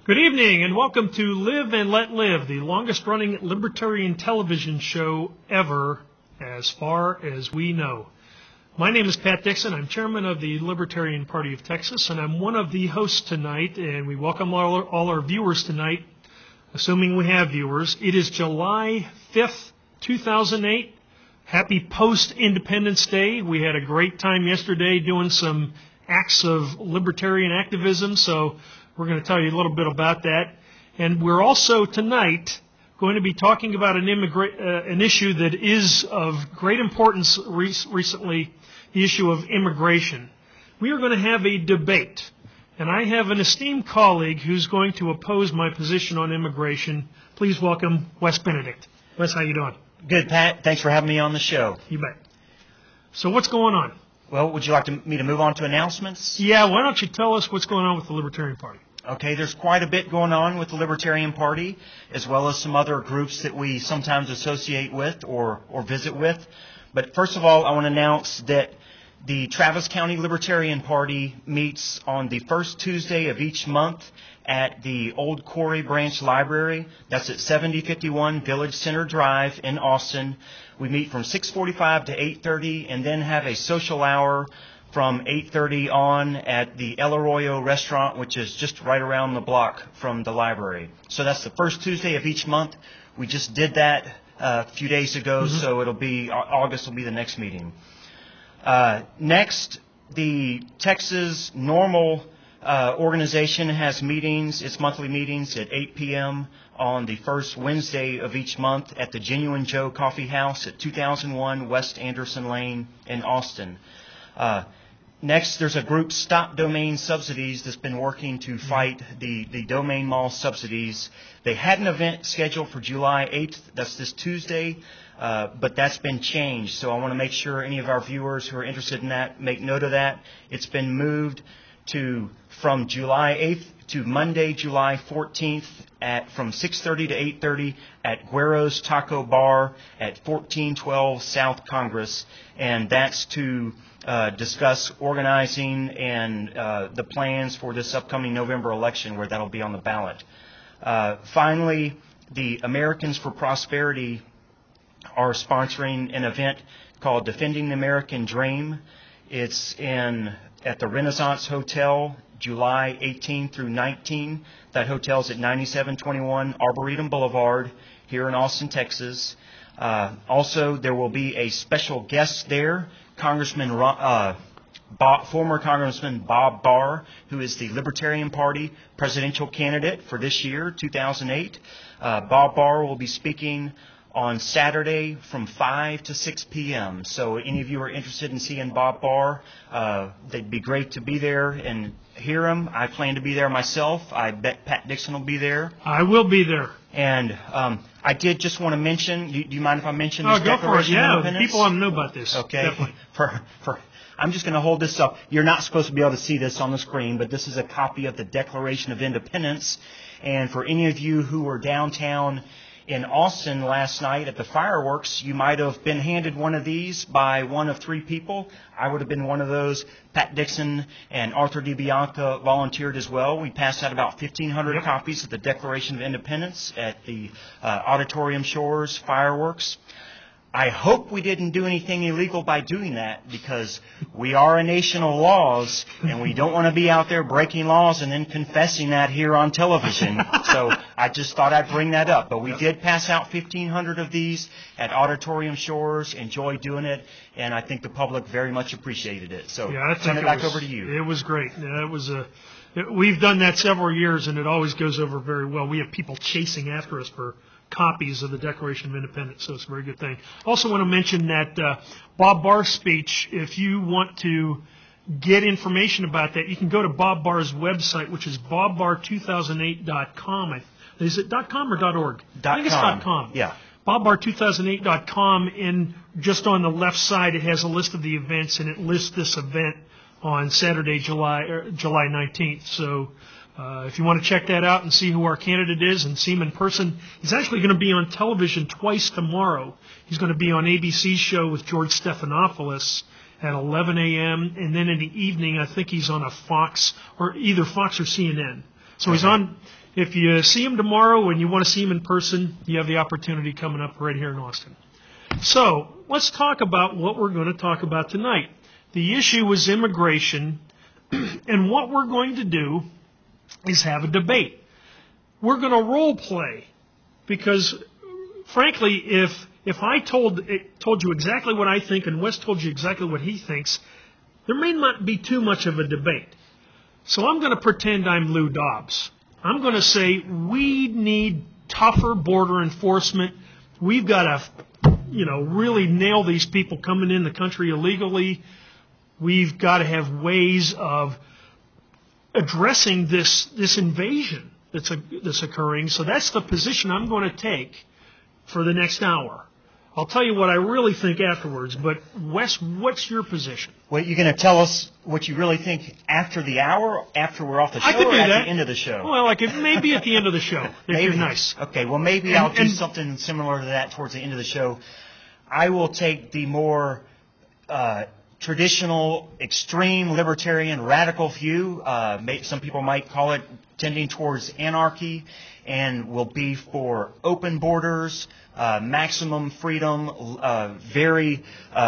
Good evening and welcome to Live and Let Live, the longest running libertarian television show ever, as far as we know. My name is Pat Dixon. I'm chairman of the Libertarian Party of Texas, and I'm one of the hosts tonight, and we welcome all our viewers tonight, assuming we have viewers. It is July 5th, 2008. Happy post-Independence Day. We had a great time yesterday doing some acts of libertarian activism, so we're going to tell you a little bit about that. And we're also tonight going to be talking about an issue that is of great importance recently, the issue of immigration. We are going to have a debate, and I have an esteemed colleague who's going to oppose my position on immigration. Please welcome Wes Benedict. Wes, how you doing? Good, Pat. Thanks for having me on the show. You bet. So what's going on? Well, would you like me to move on to announcements? Yeah, why don't you tell us what's going on with the Libertarian Party? Okay, there's quite a bit going on with the Libertarian Party, as well as some other groups that we sometimes associate with or visit with. But first of all, I want to announce that the Travis County Libertarian Party meets on the first Tuesday of each month at the Old Quarry Branch Library. That's at 7051 Village Center Drive in Austin. We meet from 6:45 to 8:30 and then have a social hour from 8:30 on at the El Arroyo restaurant, which is just right around the block from the library. So that's the first Tuesday of each month. We just did that a few days ago, so it'll be August will be the next meeting. Next, the Texas Normal organization has meetings, its monthly meetings at 8 p.m. on the first Wednesday of each month at the Genuine Joe Coffee House at 2001 West Anderson Lane in Austin. Next, there's a group, Stop Domain Subsidies, that's been working to fight the domain mall subsidies. They had an event scheduled for July 8th. That's this Tuesday, but that's been changed. So I want to make sure any of our viewers who are interested in that make note of that. It's been moved from July 8th to Monday, July 14th from 6:30 to 8:30 at Guero's Taco Bar at 1412 South Congress, and that's to discuss organizing and the plans for this upcoming November election where that'll be on the ballot. Finally, the Americans for Prosperity are sponsoring an event called Defending the American Dream. It's at the Renaissance Hotel, July 18 through 19. That hotel's at 9721 Arboretum Boulevard here in Austin, Texas. Also, there will be a special guest there, former Congressman Bob Barr, who is the Libertarian Party presidential candidate for this year, 2008. Bob Barr will be speaking on Saturday from 5 to 6 p.m. So any of you are interested in seeing Bob Barr, they'd be great to be there and hear him. I plan to be there myself. I bet Pat Dixon will be there. I will be there. And I did just want to mention, do you mind if I mention this Declaration of Independence? Yeah, people want to know about this. Okay. Definitely. I'm just going to hold this up. You're not supposed to be able to see this on the screen, but this is a copy of the Declaration of Independence. And for any of you who were downtown in Austin last night at the fireworks, you might have been handed one of these by one of three people. I would have been one of those. Pat Dixon and Arthur DiBianca volunteered as well. We passed out about 1,500 copies of the Declaration of Independence at the Auditorium Shores fireworks. I hope we didn't do anything illegal by doing that, because we are a nation of laws, and we don't want to be out there breaking laws and then confessing that here on television. So I just thought I'd bring that up. But we did pass out 1,500 of these at Auditorium Shores. Enjoyed doing it, and I think the public very much appreciated it. So turn it back over to you. It was great. We've done that several years, and it always goes over very well. We have people chasing after us for copies of the Declaration of Independence, so it's a very good thing. Also want to mention that Bob Barr's speech, if you want to get information about that, you can go to Bob Barr's website, which is bobbar2008.com. Is it .com or .org? I think it's .com. Yeah. bobbar2008.com, and just on the left side it has a list of the events, and it lists this event on Saturday, July 19th. So if you want to check that out and see who our candidate is and see him in person, he's actually going to be on television twice tomorrow. He's going to be on ABC's show with George Stephanopoulos at 11 a.m. and then in the evening I think he's on a Fox, or either Fox or CNN. So he's on If you see him tomorrow and you want to see him in person, you have the opportunity coming up right here in Austin. So let's talk about what we're going to talk about tonight. The issue is immigration, and what we're going to do is have a debate. We're going to role play because, frankly, if I told you exactly what I think and Wes told you exactly what he thinks, there may not be too much of a debate. So I'm going to pretend I'm Lou Dobbs. I'm going to say we need tougher border enforcement. We've got to, really nail these people coming in the country illegally. We've got to have ways of addressing this invasion that's occurring. So that's the position I'm going to take for the next hour. I'll tell you what I really think afterwards, but Wes, what's your position? Well, you're going to tell us what you really think after the hour, after we're off the show, I could do or at that. the end of the show? Well, maybe at the end of the show, if you're nice. Okay, well, maybe I'll do something similar to that towards the end of the show. I will take the more traditional, extreme, libertarian, radical view. Some people might call it tending towards anarchy, and will be for open borders, maximum freedom, very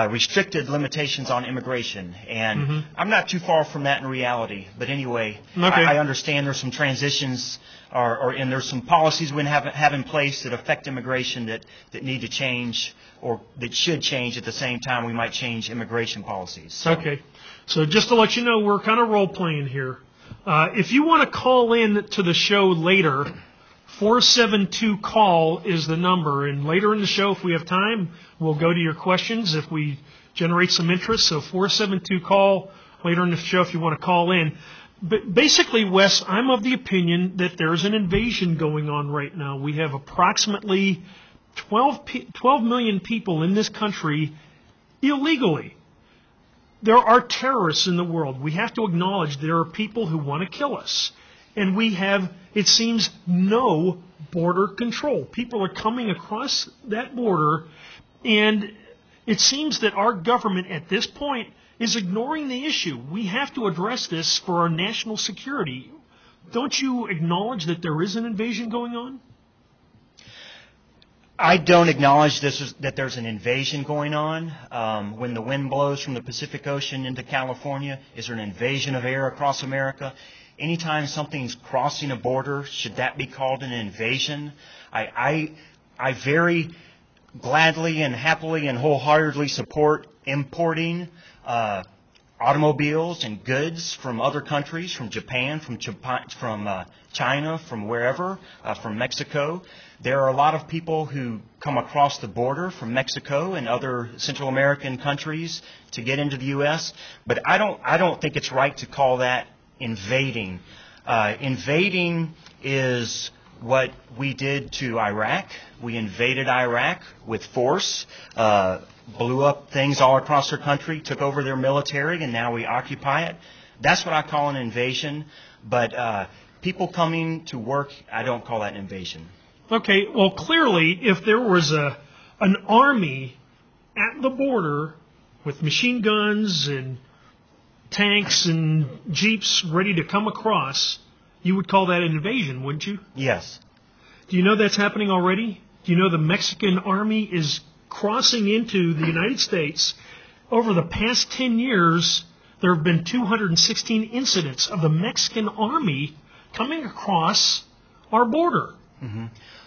restricted limitations on immigration. And I'm not too far from that in reality. But anyway, okay. I understand there's some transitions and there's some policies we have in place that affect immigration that need to change, or that should change at the same time we might change immigration policies. So. Okay. So just to let you know, we're kind of role-playing here. If you want to call in to the show later, 472-CALL is the number. And later in the show, if we have time, we'll go to your questions if we generate some interest. So 472-CALL later in the show if you want to call in. But basically, Wes, I'm of the opinion that there's an invasion going on right now. We have approximately 12 million people in this country illegally. There are terrorists in the world. We have to acknowledge there are people who want to kill us. And we have, it seems, no border control. People are coming across that border, and it seems that our government at this point is ignoring the issue. We have to address this for our national security. Don't you acknowledge that there is an invasion going on? I don't acknowledge that there's an invasion going on. When the wind blows from the Pacific Ocean into California, is there an invasion of air across America? Anytime something's crossing a border, should that be called an invasion? I very gladly and happily and wholeheartedly support importing automobiles and goods from other countries, from Japan, from China, from wherever, from Mexico. There are a lot of people who come across the border from Mexico and other Central American countries to get into the U.S., but I don't think it's right to call that invading. Invading is what we did to Iraq. We invaded Iraq with force, blew up things all across their country, took over their military, and now we occupy it. That's what I call an invasion. But people coming to work, I don't call that an invasion. Okay, well, clearly, if there was an army at the border with machine guns and tanks and jeeps ready to come across, you would call that an invasion, wouldn't you? Yes. Do you know that's happening already? Do you know the Mexican army is crossing into the United States? Over the past 10 years, there have been 216 incidents of the Mexican army coming across our border. Mm-hmm.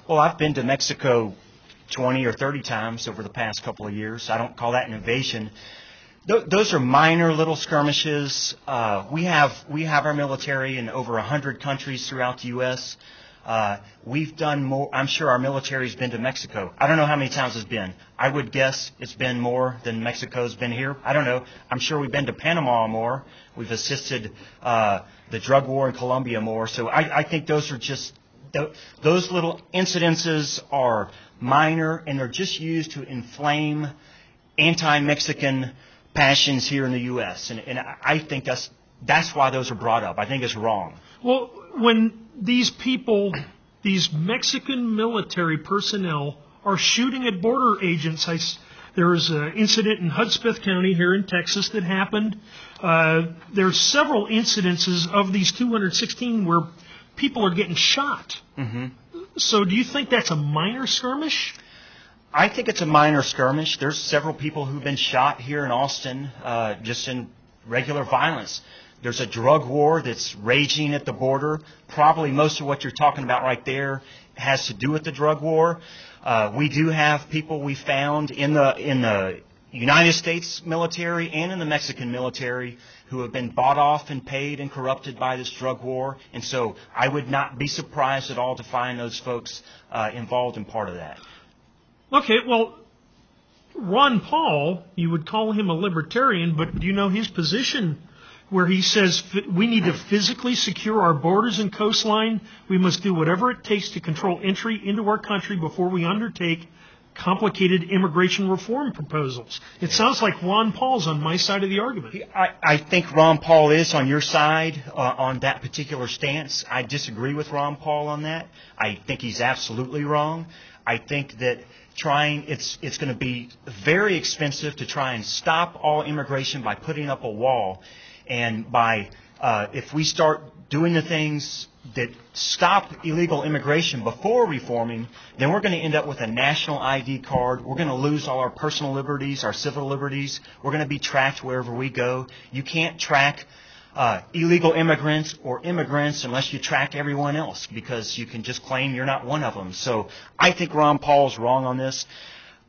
Well, I've been to Mexico 20 or 30 times over the past couple of years. I don't call that an invasion. Those are minor little skirmishes. We have our military in over 100 countries throughout the U.S. We've done more. I'm sure our military's been to Mexico. I don't know how many times it's been. I would guess it's been more than Mexico's been here. I don't know. I'm sure we've been to Panama more. We've assisted the drug war in Colombia more. So I think those are just those little incidences are minor, and they're just used to inflame anti-Mexican passions here in the U.S. And I think that's why those are brought up. I think it's wrong. Well, when these people, these Mexican military personnel, are shooting at border agents, there was an incident in Hudspeth County here in Texas that happened. There's several incidences of these 216 where people are getting shot. Mm-hmm. So do you think that's a minor skirmish? I think it's a minor skirmish. There's several people who've been shot here in Austin just in regular violence. There's a drug war that's raging at the border. Probably most of what you're talking about right there has to do with the drug war. We do have people we found in the United States military and in the Mexican military who have been bought off and paid and corrupted by this drug war. And so I would not be surprised at all to find those folks involved in part of that. Okay, well, Ron Paul, you would call him a libertarian, but do you know his position where he says we need to physically secure our borders and coastline? We must do whatever it takes to control entry into our country before we undertake complicated immigration reform proposals. It sounds like Ron Paul's on my side of the argument. I think Ron Paul is on your side on that particular stance. I disagree with Ron Paul on that. I think he's absolutely wrong. I think that it's going to be very expensive to try and stop all immigration by putting up a wall. And by if we start doing the things that stop illegal immigration before reforming, then we're going to end up with a national ID card. We're going to lose all our personal liberties, our civil liberties. We're going to be tracked wherever we go. You can't track illegal immigrants or immigrants unless you track everyone else, because you can just claim you're not one of them. So I think Ron Paul's wrong on this.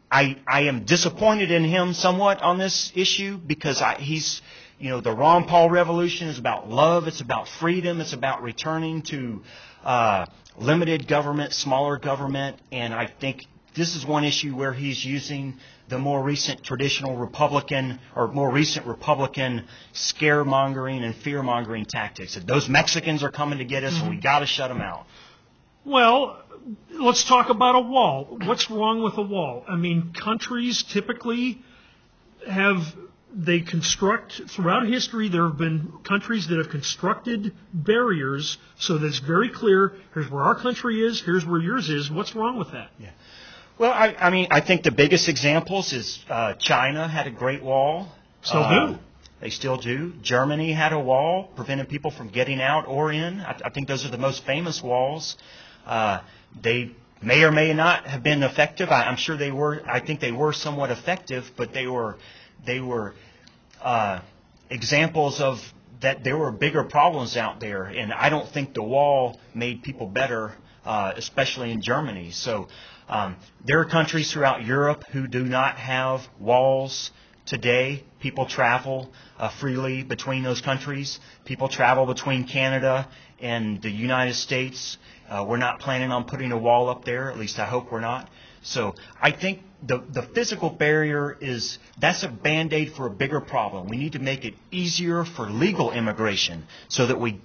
I am disappointed in him somewhat on this issue because he's, the Ron Paul revolution is about love. It's about freedom. It's about returning to limited government, smaller government. And I think this is one issue where he's using the more recent traditional Republican or more recent Republican scaremongering and fear-mongering tactics. That those Mexicans are coming to get us and we got to shut them out. Well, let's talk about a wall. What's wrong with a wall? I mean, countries typically they construct, throughout history, there have been countries that have constructed barriers so that it's very clear, here's where our country is, here's where yours is. What's wrong with that? Yeah. Well, I think the biggest examples is China had a great wall. Still do. They still do. Germany had a wall, preventing people from getting out or in. I think those are the most famous walls. They may or may not have been effective. I'm sure they were. I think they were somewhat effective, but they were examples of that there were bigger problems out there, and I don't think the wall made people better, especially in Germany. So there are countries throughout Europe who do not have walls today. People travel freely between those countries. People travel between Canada and the United States. We're not planning on putting a wall up there. At least I hope we're not. So I think the physical barrier that's a Band-Aid for a bigger problem. We need to make it easier for legal immigration so that we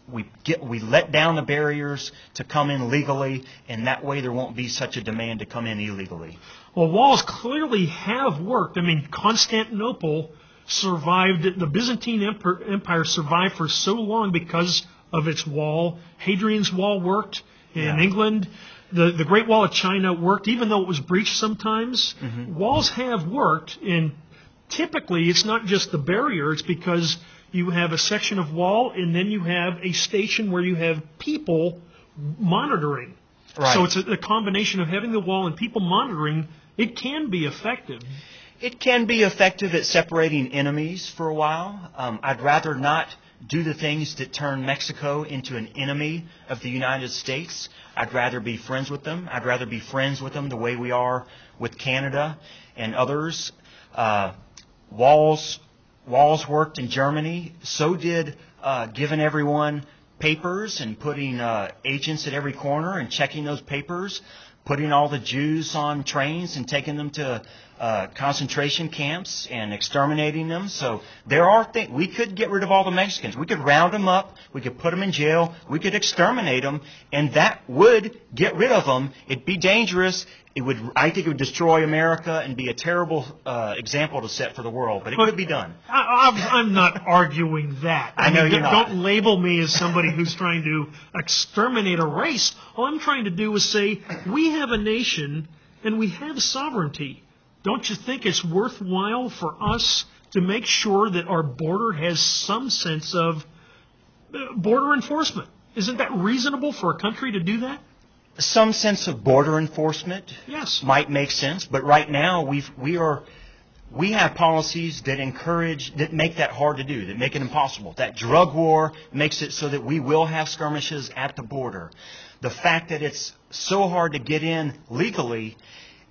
let down the barriers to come in legally, and that way there won't be such a demand to come in illegally. Well, walls clearly have worked. I mean, Constantinople survived, the Byzantine Empire survived for so long because of its wall. Hadrian's Wall worked in England. The Great Wall of China worked, even though it was breached sometimes. Walls have worked, and typically it's not just the barrier, it's because you have a section of wall and then you have a station where you have people monitoring. Right. So it's a combination of having the wall and people monitoring. It can be effective. It can be effective at separating enemies for a while. I'd rather not do the things that turn Mexico into an enemy of the United States. I'd rather be friends with them. I'd rather be friends with them the way we are with Canada and others. Walls worked in Germany. So did giving everyone papers and putting agents at every corner and checking those papers, putting all the Jews on trains and taking them to concentration camps and exterminating them. So there are things. We could get rid of all the Mexicans. We could round them up. We could put them in jail. We could exterminate them, and that would get rid of them. It'd be dangerous. I think it would destroy America and be a terrible example to set for the world. But it could be done. I'm not arguing that. I know you're not. Don't label me as somebody who's trying to exterminate a race. All I'm trying to do is say we have a nation and we have sovereignty. Don't you think it's worthwhile for us to make sure that our border has some sense of border enforcement? Isn't that reasonable for a country to do that? Some sense of border enforcement Yes. might make sense, but right now we have policies that make that hard to do, that make it impossible. That drug war makes it so that we will have skirmishes at the border. The fact that it's so hard to get in legally,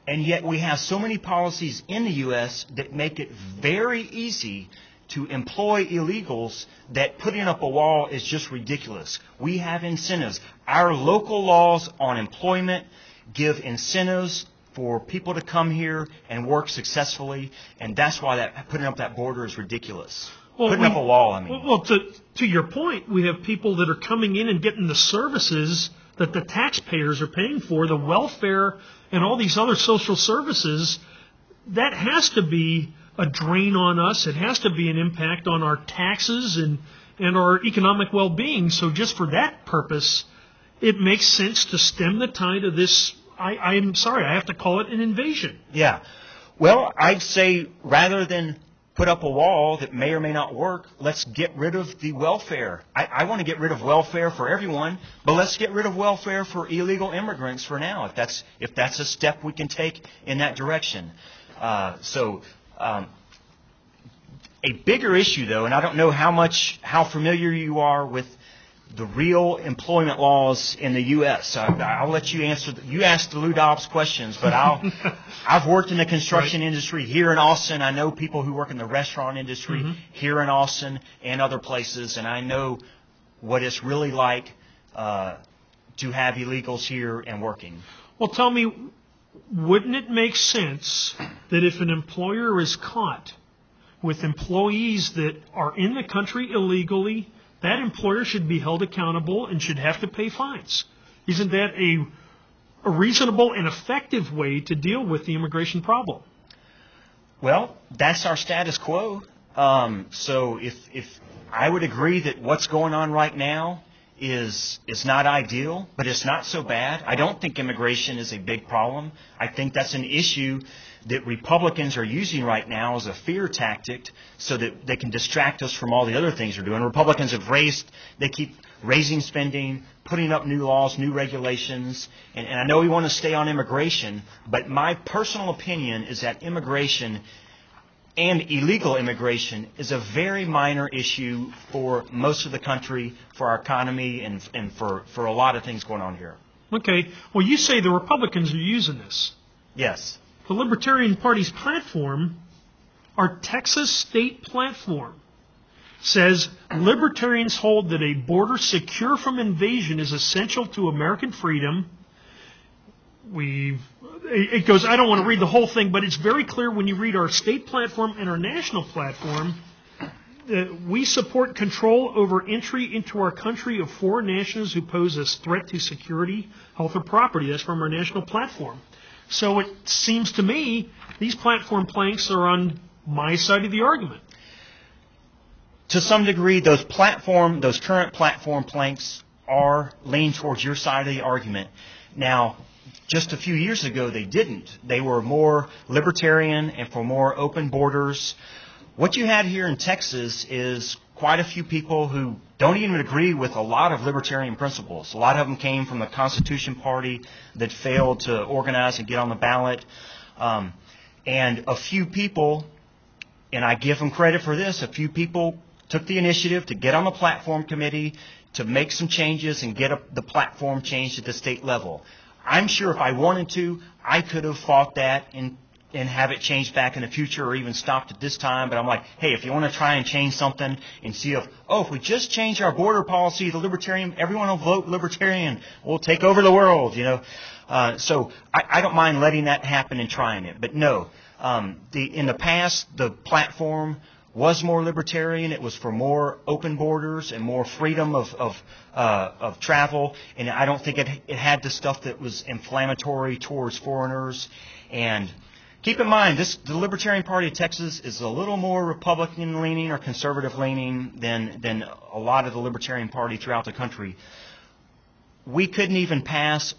and yet we have so many policies in the U.S. that make it very easy to employ illegals, that putting up a wall is just ridiculous. We have incentives. Our local laws on employment give incentives for people to come here and work successfully, and that's why putting up that border is ridiculous. Putting up a wall, I mean. Well, to your point, we have people that are coming in and getting the services that the taxpayers are paying for, the welfare and all these other social services. That has to be a drain on us. It has to be an impact on our taxes and our economic well-being. So just for that purpose, it makes sense to stem the tide of this. I'm sorry, I have to call it an invasion. Yeah. Well, I'd say rather than put up a wall that may or may not work, let's get rid of the welfare. I want to get rid of welfare for everyone, but let's get rid of welfare for illegal immigrants for now, if that's a step we can take in that direction. A bigger issue, though, and I don't know how familiar you are with the real employment laws in the U.S. I'll let you answer. You asked the Lou Dobbs questions, but I've worked in the construction industry here in Austin. I know people who work in the restaurant industry here in Austin and other places, and I know what it's really like to have illegals here and working. Well, tell me, wouldn't it make sense that if an employer is caught with employees that are in the country illegally, that employer should be held accountable and should have to pay fines? Isn't that a reasonable and effective way to deal with the immigration problem? Well, that's our status quo. So if I would agree that what's going on right now is not ideal, but it's not so bad. I don't think immigration is a big problem. I think that's an issue that Republicans are using right now as a fear tactic so that they can distract us from all the other things they're doing. Republicans they keep raising spending, putting up new laws, new regulations, and I know we want to stay on immigration, but my personal opinion is that immigration and illegal immigration is a very minor issue for most of the country, for our economy, and for a lot of things going on here. Okay. Well, you say the Republicans are using this. Yes. The Libertarian Party's platform, our Texas state platform, says libertarians hold that a border secure from invasion is essential to American freedom. It goes, I don't want to read the whole thing, but it's very clear when you read our state platform and our national platform. We support control over entry into our country of foreign nationals who pose a threat to security, health, or property. That's from our national platform. So it seems to me these platform planks are on my side of the argument. To some degree, those current platform planks are leaning towards your side of the argument. Now, just a few years ago, they didn't. They were more libertarian and for more open borders. What you had here in Texas is quite a few people who don't even agree with a lot of libertarian principles. A lot of them came from the Constitution Party that failed to organize and get on the ballot. And a few people, and I give them credit for this, a few people took the initiative to get on the platform committee to make some changes and get the platform changed at the state level. I'm sure if I wanted to, I could have fought that and have it changed back in the future or even stopped at this time. But I'm like, hey, if you want to try and change something and see if we just change our border policy to libertarian, everyone will vote libertarian. We'll take over the world, So I don't mind letting that happen and trying it. But no, in the past, the platform was more libertarian. It was for more open borders and more freedom of travel. And I don't think it had the stuff that was inflammatory towards foreigners. And keep in mind, the Libertarian Party of Texas is a little more Republican-leaning or conservative-leaning than a lot of the Libertarian Party throughout the country. We couldn't even pass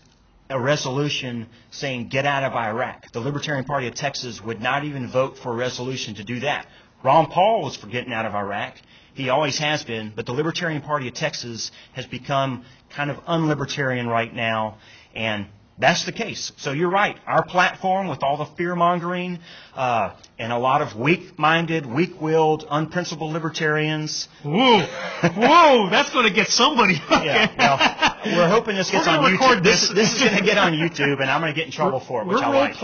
a resolution saying get out of Iraq. The Libertarian Party of Texas would not even vote for a resolution to do that. Ron Paul was for getting out of Iraq, He always has been, but the Libertarian Party of Texas has become kind of unlibertarian right now, and that's the case. So you're right. Our platform, with all the fear-mongering and a lot of weak-minded, weak-willed, unprincipled libertarians. Whoa, that's going to get somebody. Yeah, well, we're hoping this gets on YouTube. This is going to get on YouTube, and I'm going to get in trouble for it, which I like.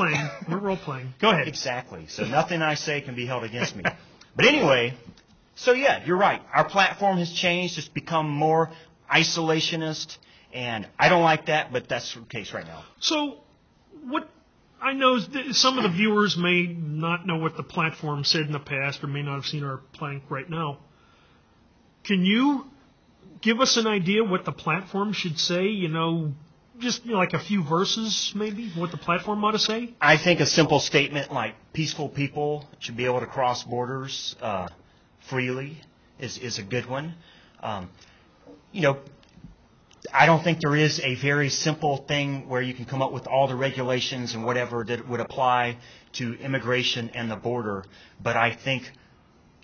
We're role-playing. Go ahead. Exactly. So nothing I say can be held against me. But anyway, so yeah, you're right. Our platform has changed. It's become more isolationist. And I don't like that, but that's the case right now. So what I know is that some of the viewers may not know what the platform said in the past or may not have seen our plank right now. Can you give us an idea what the platform should say? Just like a few verses maybe, what the platform ought to say? I think a simple statement like peaceful people should be able to cross borders freely is a good one. I don't think there is a very simple thing where you can come up with all the regulations and whatever that would apply to immigration and the border. But I think,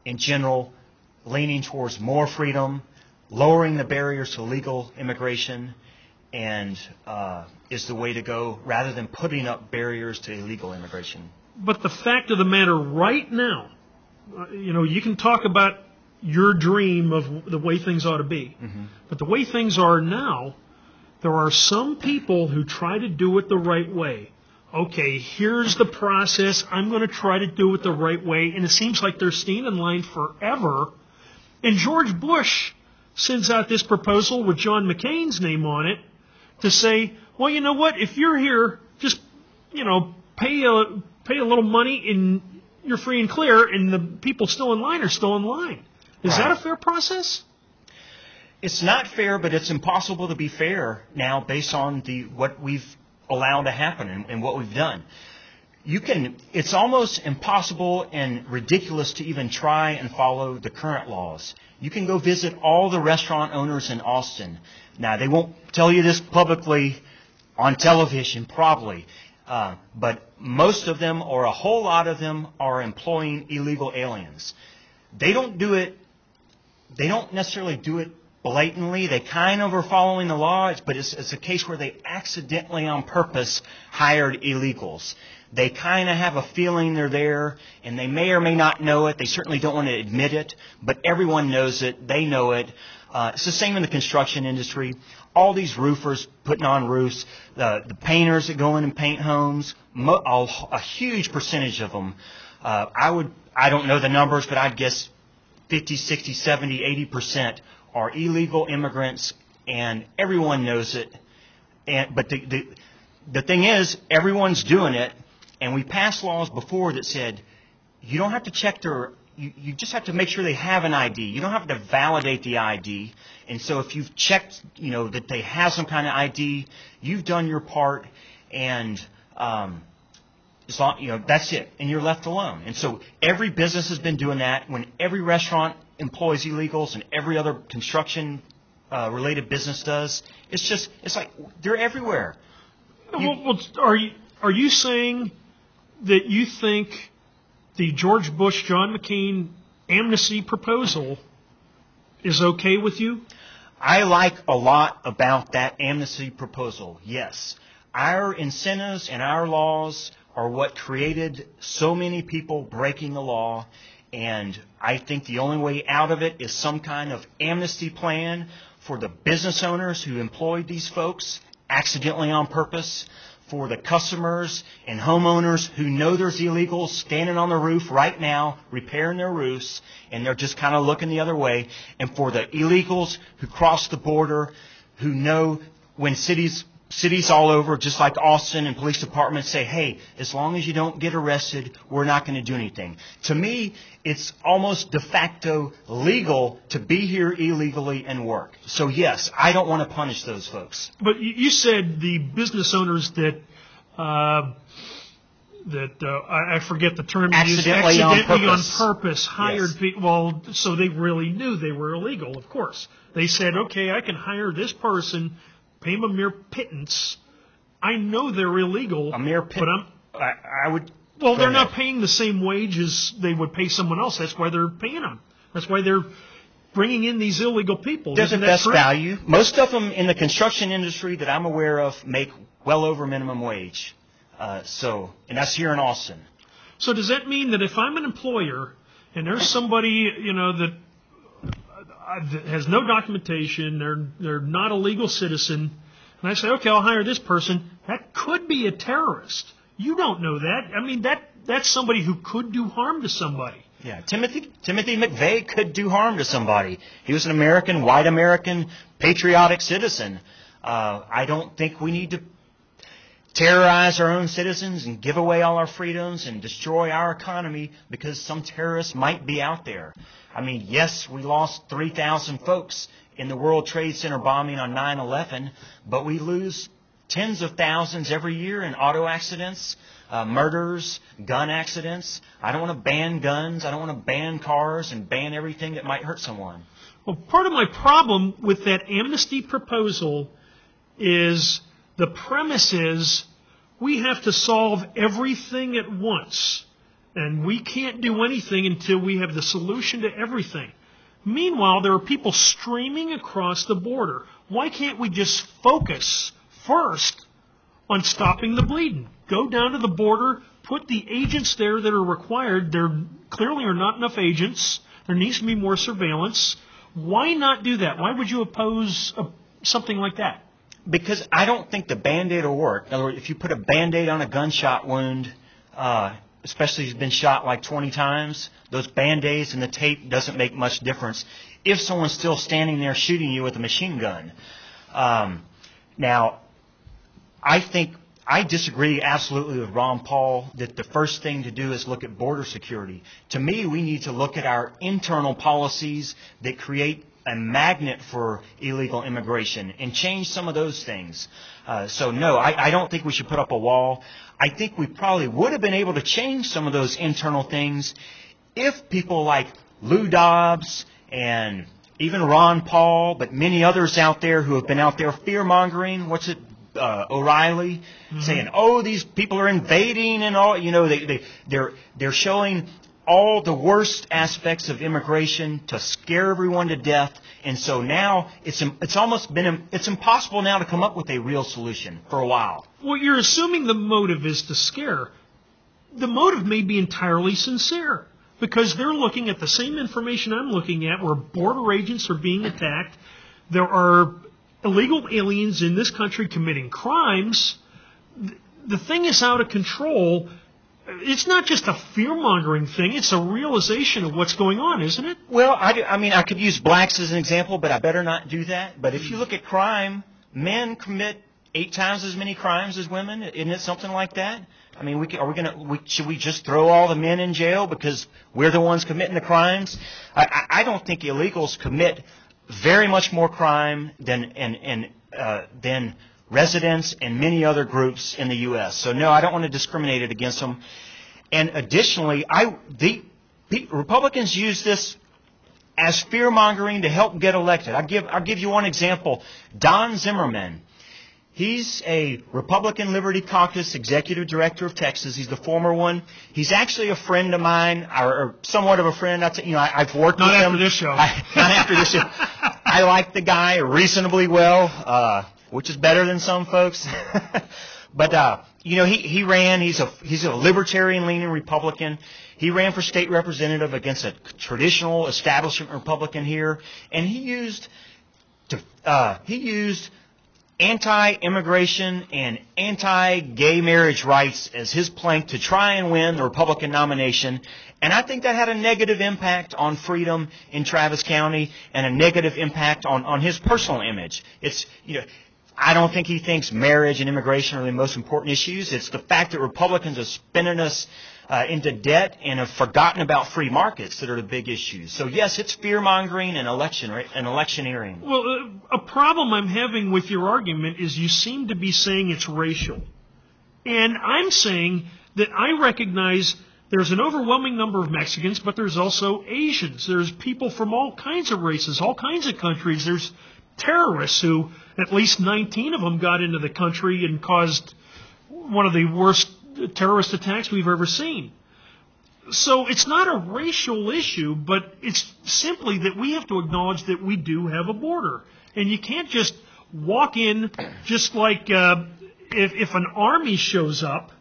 in general, leaning towards more freedom, lowering the barriers to legal immigration, and is the way to go, rather than putting up barriers to illegal immigration. But the fact of the matter right now, you can talk about your dream of the way things ought to be. Mm-hmm. But the way things are now, there are some people who try to do it the right way. Okay, here's the process. I'm going to try to do it the right way. And it seems like they're staying in line forever. And George Bush sends out this proposal with John McCain's name on it to say, well, you know what? If you're here, just, pay a little money and you're free and clear, and the people still in line are still in line. Is that a fair process? It's not fair, but it's impossible to be fair now based on what we've allowed to happen and what we've done. It's almost impossible and ridiculous to even try and follow the current laws. You can go visit all the restaurant owners in Austin. Now, they won't tell you this publicly on television, probably, but most of them, or a whole lot of them, are employing illegal aliens. They don't necessarily do it blatantly. They kind of are following the laws, but it's a case where they accidentally, on purpose, hired illegals. They kind of have a feeling they're there, and they may or may not know it. They certainly don't want to admit it, but everyone knows it. They know it. It's the same in the construction industry. All these roofers putting on roofs, the painters that go in and paint homes, a huge percentage of them. I don't know the numbers, but I'd guess 50, 60, 70, 80% are illegal immigrants, and everyone knows it. But the thing is, everyone's doing it, and we passed laws before that said you don't have to check you just have to make sure they have an ID. You don't have to validate the ID. And so if you've checked, that they have some kind of ID, you've done your part, and that's it, and you're left alone. And so every business has been doing that. When every restaurant employs illegals and every other construction related business does, it's like they're everywhere. Are you saying that you think the George Bush, John McCain amnesty proposal is okay with you? I like a lot about that amnesty proposal, yes. Our incentives and our laws are what created so many people breaking the law, and I think the only way out of it is some kind of amnesty plan for the business owners who employed these folks accidentally on purpose, for the customers and homeowners who know there's illegals standing on the roof right now repairing their roofs, and they're just kind of looking the other way, and for the illegals who cross the border, who know when cities all over, just like Austin, and police departments say, hey, as long as you don't get arrested, we're not going to do anything. To me, it's almost de facto legal to be here illegally and work. So, yes, I don't want to punish those folks. But you said the business owners that I forget the term you used, accidentally on purpose hired people. Well, so they really knew they were illegal, of course. They said, okay, I can hire this person, pay them a mere pittance. I know they're illegal. A mere pittance? I would... Well, they're not paying the same wage as they would pay someone else. That's why they're paying them. That's why they're bringing in these illegal people. There's Isn't a that best true? value. Most of them in the construction industry that I'm aware of make well over minimum wage. And that's here in Austin. So does that mean that if I'm an employer and there's somebody, that has no documentation, they're not a legal citizen, and I say, okay, I'll hire this person, that could be a terrorist. You don't know that. I mean, that's somebody who could do harm to somebody. Yeah, Timothy McVeigh could do harm to somebody. He was an American, white American, patriotic citizen. I don't think we need to terrorize our own citizens and give away all our freedoms and destroy our economy because some terrorist might be out there. I mean, yes, we lost 3,000 folks in the World Trade Center bombing on 9/11, but we lose tens of thousands every year in auto accidents, murders, gun accidents. I don't want to ban guns. I don't want to ban cars and ban everything that might hurt someone. Well, part of my problem with that amnesty proposal is the premise is we have to solve everything at once, and we can't do anything until we have the solution to everything. Meanwhile, there are people streaming across the border. Why can't we just focus first on stopping the bleeding? Go down to the border, put the agents there that are required. There clearly are not enough agents. There needs to be more surveillance. Why not do that? Why would you oppose something like that? Because I don't think the Band-Aid will work. In other words, if you put a Band-Aid on a gunshot wound, especially if you've been shot like 20 times, those Band-Aids and the tape doesn't make much difference if someone's still standing there shooting you with a machine gun. Now, I disagree absolutely with Ron Paul that the first thing to do is look at border security. To me, we need to look at our internal policies that create a magnet for illegal immigration and change some of those things. No, I don't think we should put up a wall. I think we probably would have been able to change some of those internal things if people like Lou Dobbs and even Ron Paul, but many others out there who have been out there fear-mongering, O'Reilly, saying, oh, these people are invading and all, they're showing all the worst aspects of immigration to scare everyone to death. And so now it's impossible now to come up with a real solution for a while. Well, you're assuming the motive is to scare. The motive may be entirely sincere because they're looking at the same information I'm looking at where border agents are being attacked. There are illegal aliens in this country committing crimes. The thing is out of control. It's not just a fear-mongering thing. It's a realization of what's going on, isn't it? Well, I could use blacks as an example, but I better not do that. But if you look at crime, men commit 8 times as many crimes as women. Isn't it something like that? I mean, should we just throw all the men in jail because we're the ones committing the crimes? I don't think illegals commit very much more crime than residents and many other groups in the U.S. So no, I don't want to discriminate it against them. And additionally, Republicans use this as fear-mongering to help get elected. I'll give you one example. Don Zimmerman. He's a Republican Liberty Caucus executive director of Texas. He's the former one. He's actually a friend of mine, or somewhat of a friend. I've worked with him. Not after this show. Not after this show. I like the guy reasonably well, which is better than some folks. But he ran. He's a libertarian-leaning Republican. He ran for state representative against a traditional establishment Republican here, and he used anti-immigration and anti-gay marriage rights as his plank to try and win the Republican nomination. And I think that had a negative impact on freedom in Travis County and a negative impact on his personal image. I don't think he thinks marriage and immigration are the most important issues. It's the fact that Republicans are spinning us into debt and have forgotten about free markets that are the big issues. So yes, it's fear-mongering and electioneering. Well, a problem I'm having with your argument is you seem to be saying it's racial. And I'm saying that I recognize there's an overwhelming number of Mexicans, but there's also Asians. There's people from all kinds of races, all kinds of countries. There's terrorists who, at least 19 of them, got into the country and caused one of the worst terrorist attacks we've ever seen. So it's not a racial issue, but it's simply that we have to acknowledge that we do have a border. And you can't just walk in just like if an army shows up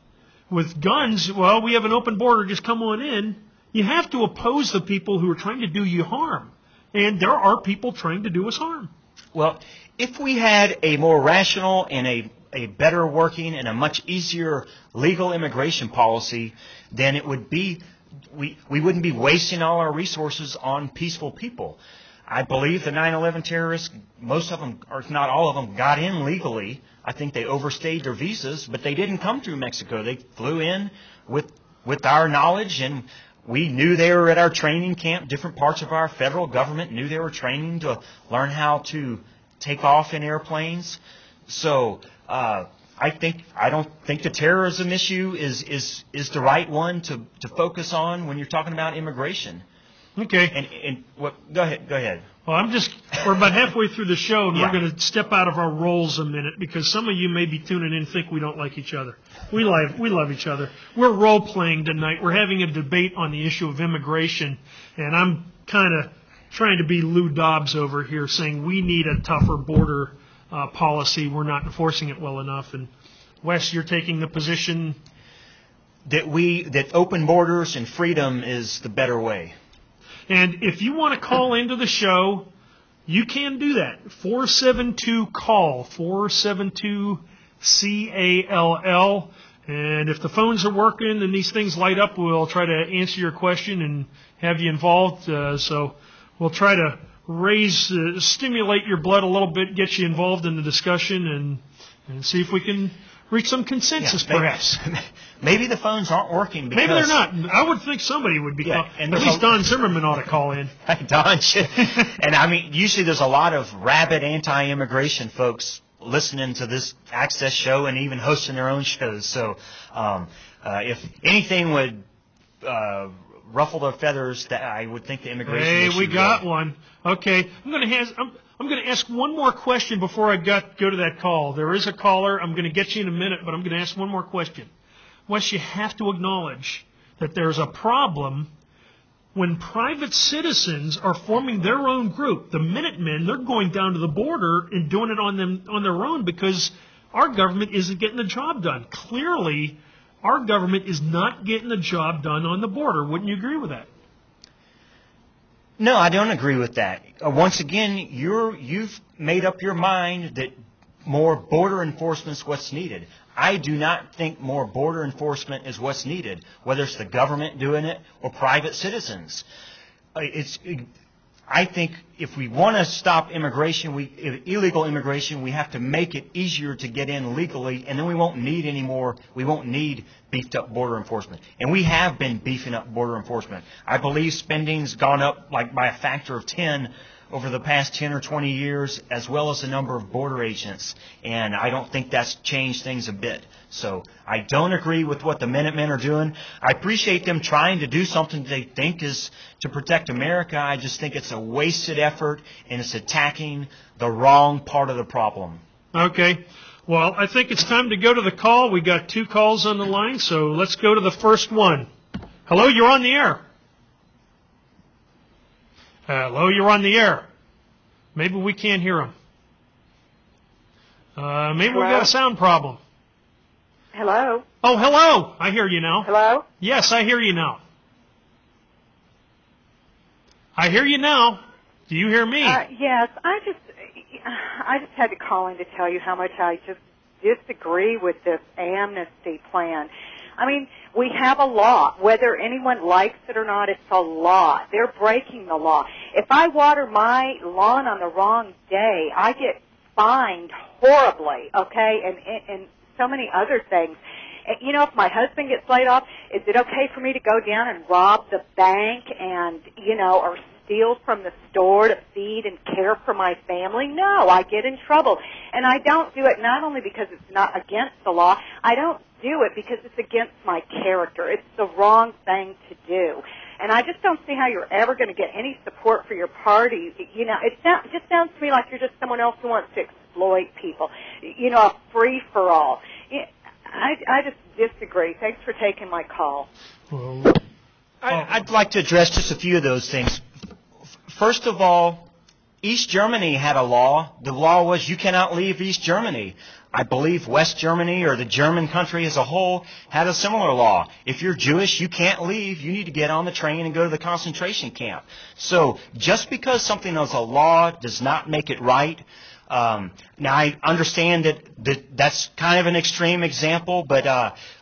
with guns, well, we have an open border, just come on in. You have to oppose the people who are trying to do you harm. And there are people trying to do us harm. Well, if we had a more rational and a better working and a much easier legal immigration policy, then it would be we wouldn't be wasting all our resources on peaceful people. I believe the 9/11 terrorists, most of them, or if not all of them, got in legally. I think they overstayed their visas, but they didn't come through Mexico. They flew in with our knowledge, and we knew they were at our training camp. Different parts of our federal government knew they were training to learn how to take off in airplanes. So I don't think the terrorism issue is the right one to focus on when you're talking about immigration. Okay. And what? Go ahead. Well, we're about halfway through the show, and Yeah. we're going to step out of our roles a minute because some of you may be tuning in and think we don't like each other. We love each other. We're role-playing tonight. We're having a debate on the issue of immigration, and I'm kind of trying to be Lou Dobbs over here saying we need a tougher border policy. We're not enforcing it well enough. And Wes, you're taking the position that open borders and freedom is the better way. And if you want to call into the show, you can do that. 472-CALL, 472-CALL. And if the phones are working and these things light up, we'll try to answer your question and have you involved. So we'll try to stimulate your blood a little bit, get you involved in the discussion, and see if we can reach some consensus, perhaps. Maybe the phones aren't working. Maybe they're not. I would think somebody would be calling. At least Don Zimmerman ought to call in. Don should. And I mean, usually there's a lot of rabid anti-immigration folks listening to this Access show and even hosting their own shows. So if anything would ruffle their feathers, that I would think the immigration issue. Hey, we got one. Okay, I'm going to ask one more question before I go to that call. There is a caller. I'm going to get you in a minute, but I'm going to ask one more question. Wes, you have to acknowledge that there's a problem when private citizens are forming their own group. The Minutemen, they're going down to the border and doing it on their own because our government isn't getting the job done. Clearly, our government is not getting the job done on the border. Wouldn't you agree with that? No, I don't agree with that. Once again, you've made up your mind that more border enforcement is what's needed. I do not think more border enforcement is what's needed, whether it's the government doing it or private citizens. I think if we want to stop illegal immigration, we have to make it easier to get in legally, and then we won't need beefed up border enforcement. And we have been beefing up border enforcement. I believe spending's gone up like by a factor of 10 over the past 10 or 20 years, as well as the number of border agents. And I don't think that's changed things a bit. So I don't agree with what the Minutemen are doing. I appreciate them trying to do something they think is to protect America. I just think it's a wasted effort, and it's attacking the wrong part of the problem. Okay. Well, I think it's time to go to the call. We got 2 calls on the line, so let's go to the first one. Hello, you're on the air. Hello, you're on the air. Maybe we can't hear him. Maybe we got a sound problem. Hello? Oh, hello. I hear you now. Hello? Yes, I hear you now. I hear you now. Do you hear me? Yes, I just had to call in to tell you how much I just disagree with this amnesty plan. I mean, we have a law. Whether anyone likes it or not, it's a law. They're breaking the law. If I water my lawn on the wrong day, I get fined horribly, okay, and so many other things. You know, if my husband gets laid off, is it okay for me to go down and rob the bank and, or steal from the store to feed and care for my family? No, I get in trouble. And I don't do it not only because it's not against the law, I don't do it because it's against my character. It's the wrong thing to do. And I just don't see how you're ever going to get any support for your party. It just sounds to me like you're just someone else who wants to exploit people. A free-for-all. I just disagree. Thanks for taking my call. Well, I'd like to address just a few of those things. First of all, East Germany had a law. The law was you cannot leave East Germany. I believe West Germany or the German country as a whole had a similar law. If you're Jewish, you can't leave. You need to get on the train and go to the concentration camp. So just because something is a law does not make it right. Now, I understand that that's kind of an extreme example, but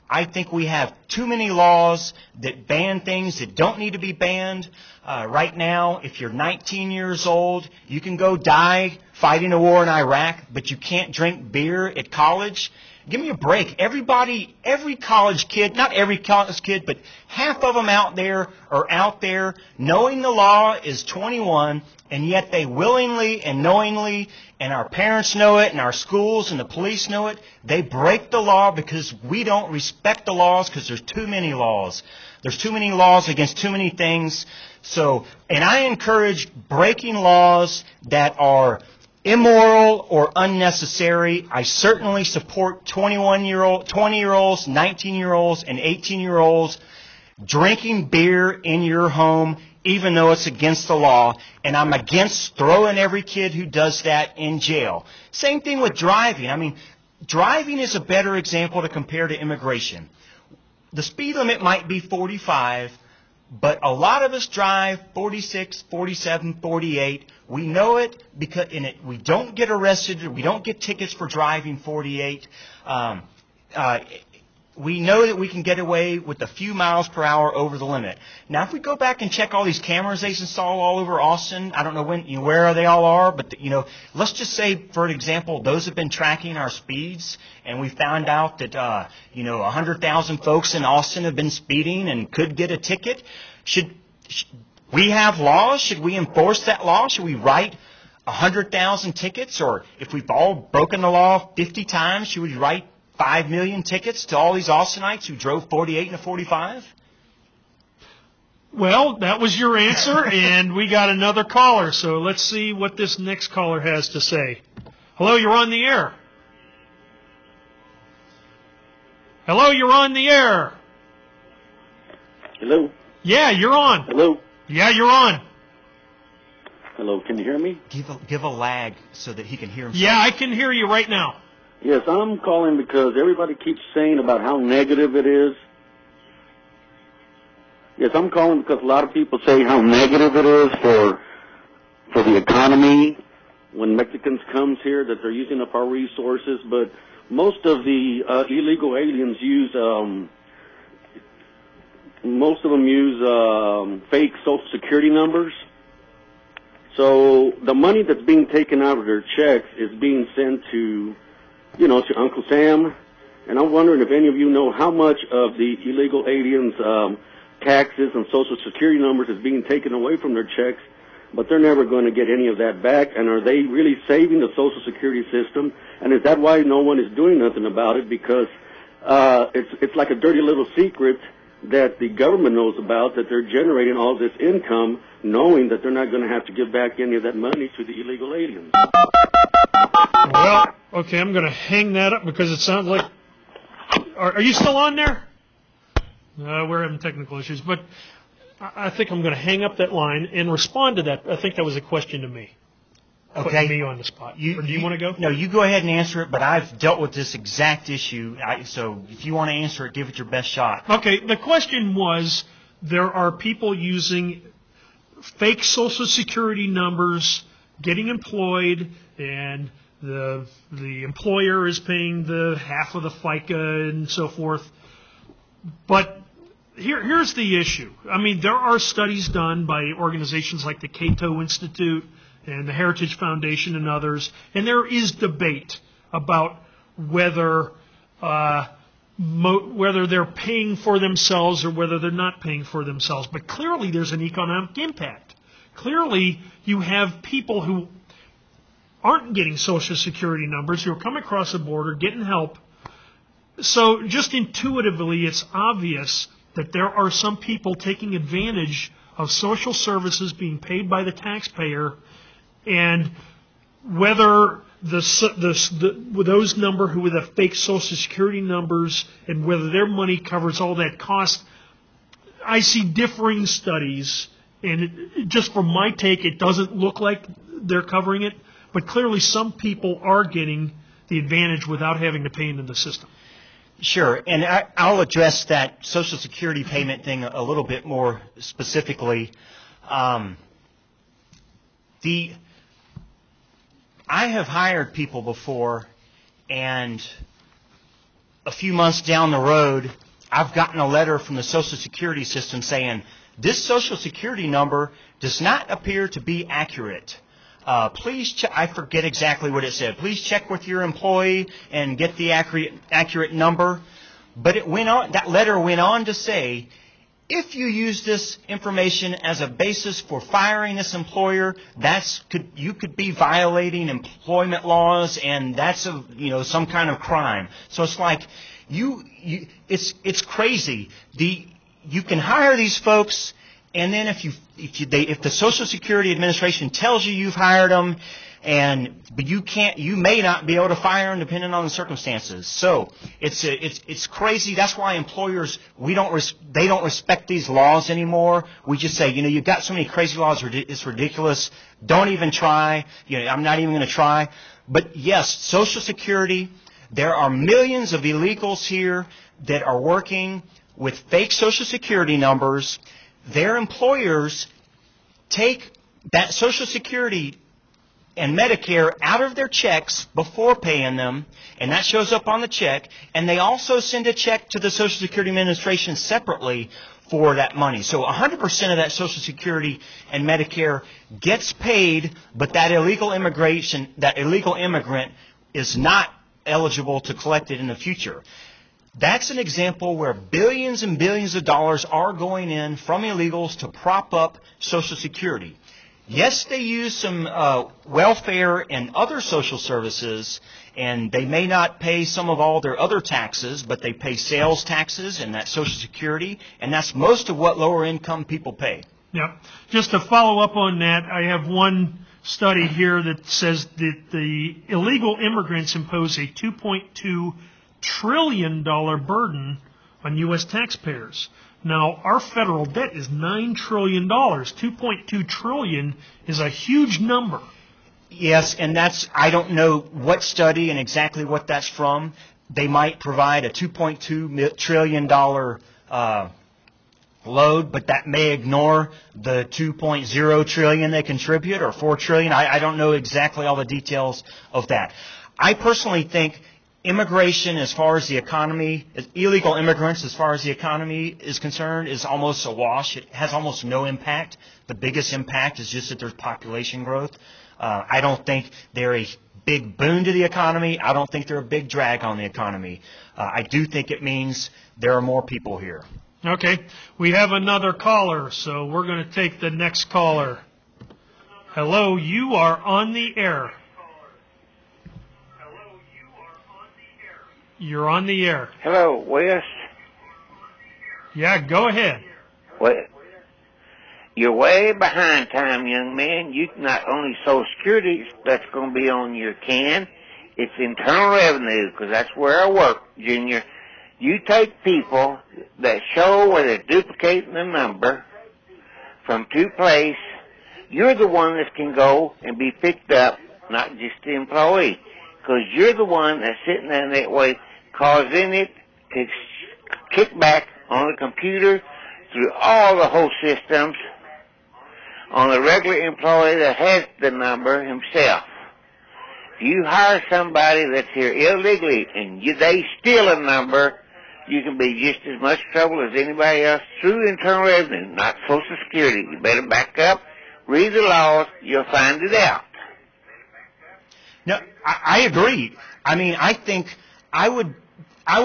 I think we have too many laws that ban things that don't need to be banned. Right now, if you're 19 years old, you can go die fighting a war in Iraq, but you can't drink beer at college. Give me a break. Every college kid, not every college kid, but half of them out there are out there knowing the law is 21, and yet they willingly and knowingly, and our parents know it, and our schools and the police know it, they break the law because we don't respect the laws because there's too many laws. There's too many laws against too many things. So, and I encourage breaking laws that are immoral or unnecessary. I certainly support 20-year-olds, 19-year-olds, and 18-year-olds drinking beer in your home, even though it's against the law. And I'm against throwing every kid who does that in jail. Same thing with driving. I mean, driving is a better example to compare to immigration. The speed limit might be 45, but a lot of us drive 46, 47, 48. We know it because we don't get arrested. We don't get tickets for driving 48. We know that we can get away with a few miles per hour over the limit. Now, if we go back and check all these cameras they install all over Austin, I don't know where they all are, but let's just say, for example, those have been tracking our speeds, and we found out that 100,000 folks in Austin have been speeding and could get a ticket. Should we have laws? Should we enforce that law? Should we write 100,000 tickets? Or if we've all broken the law 50 times, should we write 5 million tickets to all these Austinites who drove 48 and a 45? Well, that was your answer, and we got another caller, so let's see what this next caller has to say. Hello, you're on the air. Hello, you're on the air. Hello? Yeah, you're on. Hello? Yeah, you're on. Hello, can you hear me? Give a lag so that he can hear himself. Yeah, I can hear you right now. Yes, I'm calling because everybody keeps saying about how negative it is. Yes, I'm calling because a lot of people say how negative it is for the economy when Mexicans comes here, that they're using up our resources, but most of the illegal aliens use fake Social Security numbers. So the money that's being taken out of their checks is being sent to Uncle Sam. And I'm wondering if any of you know how much of the illegal aliens' taxes and Social Security numbers is being taken away from their checks, but they're never going to get any of that back. And are they really saving the Social Security system? And is that why no one is doing nothing about it? Because it's like a dirty little secret that the government knows about, that they're generating all this income knowing that they're not going to have to give back any of that money to the illegal aliens. Well, okay, I'm going to hang that up because it sounds like... Are you still on there? We're having technical issues, but I think I'm going to hang up that line and respond to that. I think that was a question to me. Okay. Putting me on the spot. Or do you want to go? No, you go ahead and answer it, but I've dealt with this exact issue, so if you want to answer it, give it your best shot. Okay, the question was, there are people using fake Social Security numbers, getting employed, and the employer is paying the half of the FICA and so forth. But here's the issue. I mean, there are studies done by organizations like the Cato Institute and the Heritage Foundation and others, and there is debate about whether they're paying for themselves or whether they're not paying for themselves. But clearly there's an economic impact. Clearly you have people who aren't getting Social Security numbers, who are coming across the border, getting help. So just intuitively it's obvious that there are some people taking advantage of social services being paid by the taxpayer, and whether those number who with the fake Social Security numbers and whether their money covers all that cost, I see differing studies, and just from my take, it doesn't look like they're covering it, but clearly some people are getting the advantage without having to pay into the system. Sure, and I'll address that Social Security payment thing a little bit more specifically. I have hired people before, and a few months down the road, I've gotten a letter from the Social Security system saying, this Social Security number does not appear to be accurate. Please check. I forget exactly what it said. Please check with your employee and get the accurate number. But it went on. That letter went on to say, if you use this information as a basis for firing this employer, you could be violating employment laws, and that's some kind of crime. So it's like it's crazy. You can hire these folks. And then if the Social Security Administration tells you you've hired them, but you may not be able to fire them depending on the circumstances. So it's crazy. That's why employers they don't respect these laws anymore. We just say, you've got so many crazy laws, it's ridiculous. Don't even try. I'm not even going to try. But yes, Social Security. There are millions of illegals here that are working with fake Social Security numbers. Their employers take that Social Security and Medicare out of their checks before paying them, and that shows up on the check, and they also send a check to the Social Security Administration separately for that money. So 100% of that Social Security and Medicare gets paid, but that illegal immigrant is not eligible to collect it in the future. That's an example where billions and billions of dollars are going in from illegals to prop up Social Security. Yes, they use some welfare and other social services, and they may not pay some of all their other taxes, but they pay sales taxes and that Social Security, and that's most of what lower income people pay. Yep. Just to follow up on that, I have one study here that says that the illegal immigrants impose a $2.2 trillion burden on U.S. taxpayers. Now, our federal debt is $9 trillion. $2.2 trillion is a huge number. Yes, and I don't know what study and exactly what that's from. They might provide a $2.2 trillion load, but that may ignore the $2.0 trillion they contribute, or $4 trillion. I don't know exactly all the details of that. I personally think immigration, as far as the economy, illegal immigrants, as far as the economy is concerned, is almost a wash. It has almost no impact. The biggest impact is just that there's population growth. I don't think they're a big boon to the economy. I don't think they're a big drag on the economy. I do think it means there are more people here. Okay. We have another caller, so we're going to take the next caller. Hello, you are on the air. You're on the air. Hello, Wes. Yeah, go ahead. Well, you're way behind time, young man. You not only Social Security that's going to be on your can, it's Internal Revenue, because that's where I work, Junior. You take people that show where they're duplicating the number from two places. You're the one that can go and be picked up, not just the employee, because you're the one that's sitting there that way, causing it to kick back on the computer through all the whole systems on the regular employee that has the number himself. If you hire somebody that's here illegally and they steal a number, you can be just as much trouble as anybody else through Internal Revenue, not Social Security. You better back up, read the laws, you'll find it out. No, I agree. I mean, I think I would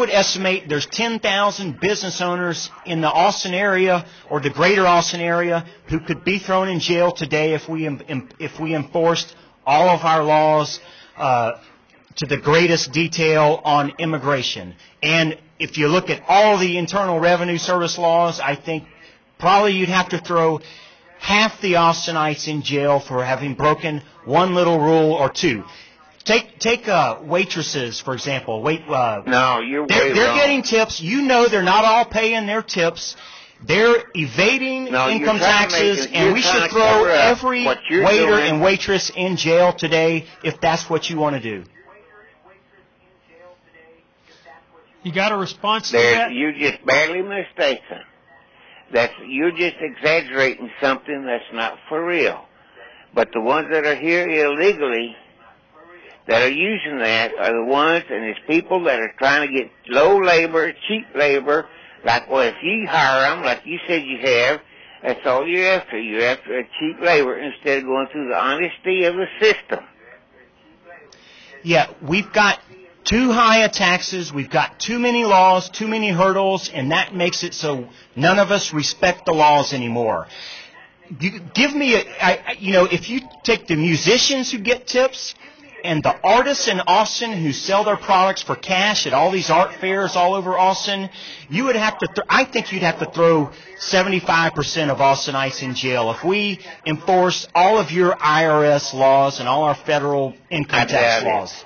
estimate there's 10,000 business owners in the Austin area or the greater Austin area who could be thrown in jail today if we enforced all of our laws to the greatest detail on immigration. And if you look at all the Internal Revenue Service laws, I think probably you'd have to throw half the Austinites in jail for having broken one little rule or two. Take waitresses, for example. No, you're way They're wrong. getting tips. You know they're not all paying their tips. They're evading No, income you're trying to make taxes, it- and you're we trying should to throw cover up every what you're waiter doing. and waitress in jail today if that's what you want to do. You got a response to There, that? you're just badly mistaken. You're just exaggerating something that's not for real. But the ones that are here illegally, that are using that, are the ones, and it's people that are trying to get low labor, cheap labor. Like, well, if you hire them, like you said you have, that's all you're after. You're after a cheap labor instead of going through the honesty of the system. Yeah, we've got too high a taxes, we've got too many laws, too many hurdles, and that makes it so none of us respect the laws anymore. Give me if you take the musicians who get tips and the artists in Austin who sell their products for cash at all these art fairs all over Austin, you would have to, I think you'd have to throw 75% of Austinites in jail if we enforce all of your IRS laws and all our federal income tax laws.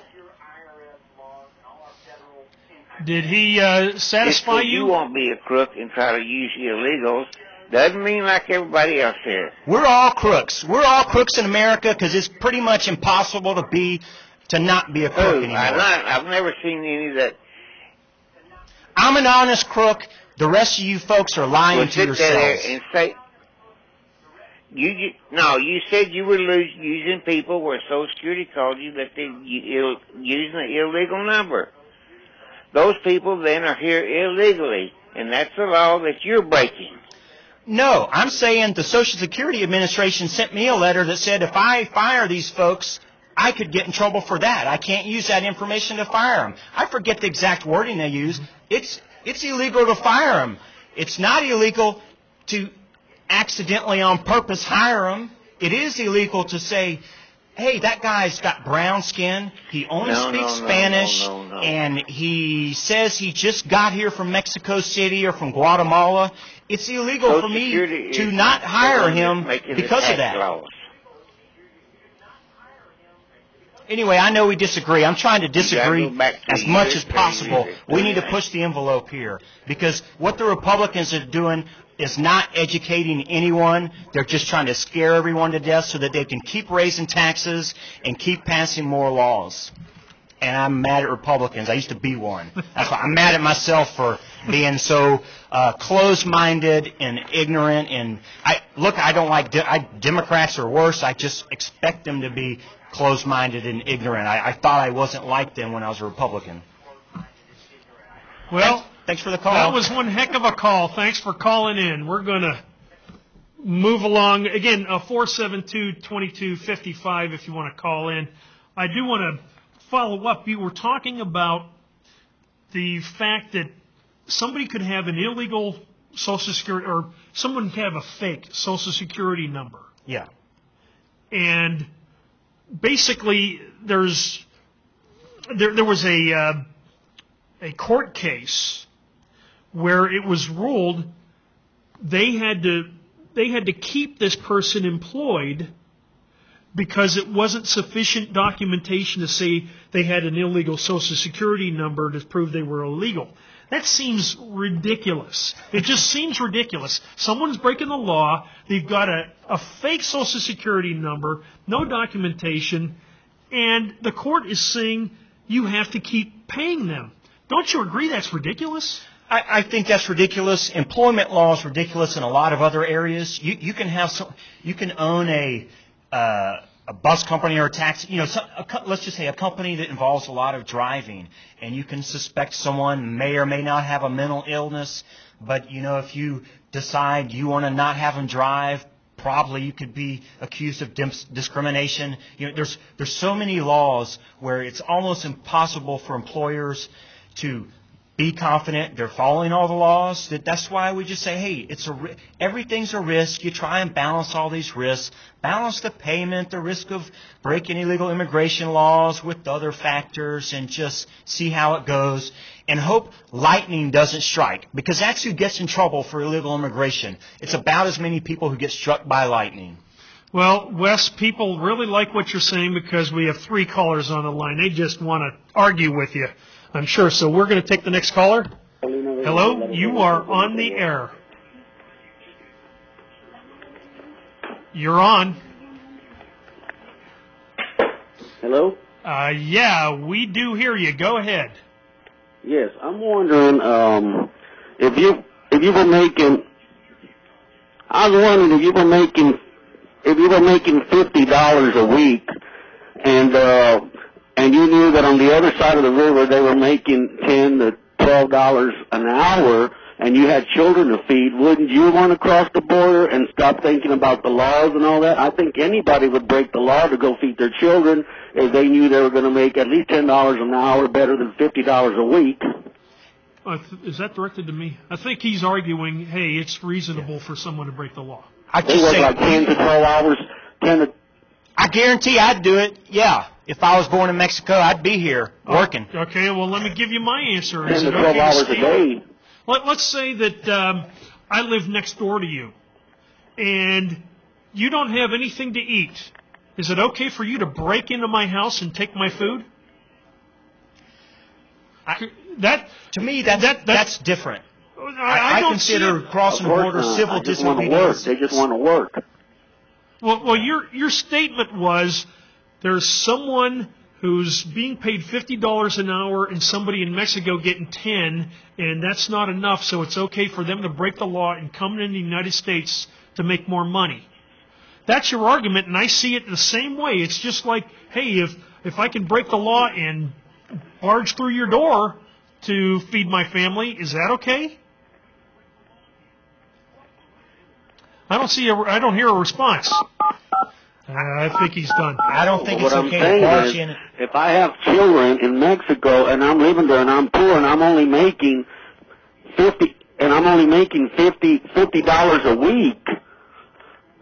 Did he satisfy Just 'cause you? you won't be a crook and try to use illegals doesn't mean like everybody else is. We're all crooks. We're all crooks in America because it's pretty much impossible to not be a crook anymore. I've never seen any that I'm an honest crook. The rest of you folks are lying would to sit there yourselves. and say, you said you were using people where Social Security called you that they're using an illegal number. Those people then are here illegally, and that's the law that you're breaking. No, I'm saying the Social Security Administration sent me a letter that said if I fire these folks, I could get in trouble for that. I can't use that information to fire them. I forget the exact wording they use. It's illegal to fire them. It's not illegal to accidentally on purpose hire them. It is illegal to say, hey, that guy's got brown skin, he only speaks Spanish, and he says he just got here from Mexico City or from Guatemala. It's illegal for me to not hire him because of that. Laws. Anyway, I know we disagree. I'm trying to disagree as much as possible. We need to that. push the envelope here because what the Republicans are doing is not educating anyone. They're just trying to scare everyone to death so that they can keep raising taxes and keep passing more laws. And I'm mad at Republicans. I used to be one. That's why I'm mad at myself for being so closed-minded and ignorant. And I don't like Democrats are worse. I just expect them to be closed-minded and ignorant. I thought I wasn't like them when I was a Republican. Well, thanks for the call. that was one heck of a call. Thanks for calling in. We're going to move along. Again, 472-2255 if you want to call in. I do want to follow up. You were talking about the fact that somebody could have an illegal Social Security, or someone could have a fake Social Security number. Yeah. And basically, there was a court case where it was ruled they had to keep this person employed because it wasn't sufficient documentation to say they had an illegal Social Security number to prove they were illegal. That seems ridiculous. It just seems ridiculous. Someone's breaking the law. They've got a fake Social Security number, no documentation, and the court is saying you have to keep paying them. Don't you agree that's ridiculous? I think that's ridiculous. Employment law is ridiculous in a lot of other areas. You can own a bus company or a taxi, let's just say a company that involves a lot of driving, and you can suspect someone may or may not have a mental illness, but if you decide you want to not have them drive, probably you could be accused of discrimination. There's so many laws where it's almost impossible for employers to be confident they're following all the laws. That's why we just say, hey, everything's a risk. You try and balance all these risks. Balance the payment, the risk of breaking illegal immigration laws with other factors, and just see how it goes. And hope lightning doesn't strike, because that's who gets in trouble for illegal immigration. It's about as many people who get struck by lightning. Well, Wes, people really like what you're saying because we have 3 callers on the line. They just want to argue with you, I'm sure. So we're going to take the next caller. Hello, you are on the air. You're on. Hello? Yeah, we do hear you. Go ahead. Yes, I'm wondering if you were making. I was wondering if you were making $50 a week, and you knew that on the other side of the river they were making $10 to $12 an hour, and you had children to feed. Wouldn't you want to cross the border and stop thinking about the laws and all that? I think anybody would break the law to go feed their children if they knew they were going to make at least $10 an hour, better than $50 a week. Is that directed to me? I think he's arguing, hey, it's reasonable for someone to break the law. They work like 10 to 12 hours, 10 to... I guarantee I'd do it, yeah. If I was born in Mexico, I'd be here working. Okay, well, let me give you my answer. 10 to 12 hours a day. Let's say that I live next door to you, and you don't have anything to eat. Is it okay for you to break into my house and take my food? To me, that's different. I consider crossing the border civil disobedience. They just want to work. Well, your statement was there's someone who's being paid $50 an hour and somebody in Mexico getting 10, and that's not enough, so it's okay for them to break the law and come into the United States to make more money. That's your argument, and I see it the same way. It's just like, hey, if I can break the law and barge through your door to feed my family, is that okay? I don't hear a response. I think he's done. I don't think it's okay to barge in. If I have children in Mexico and I'm living there and I'm poor and I'm only making $50 a week,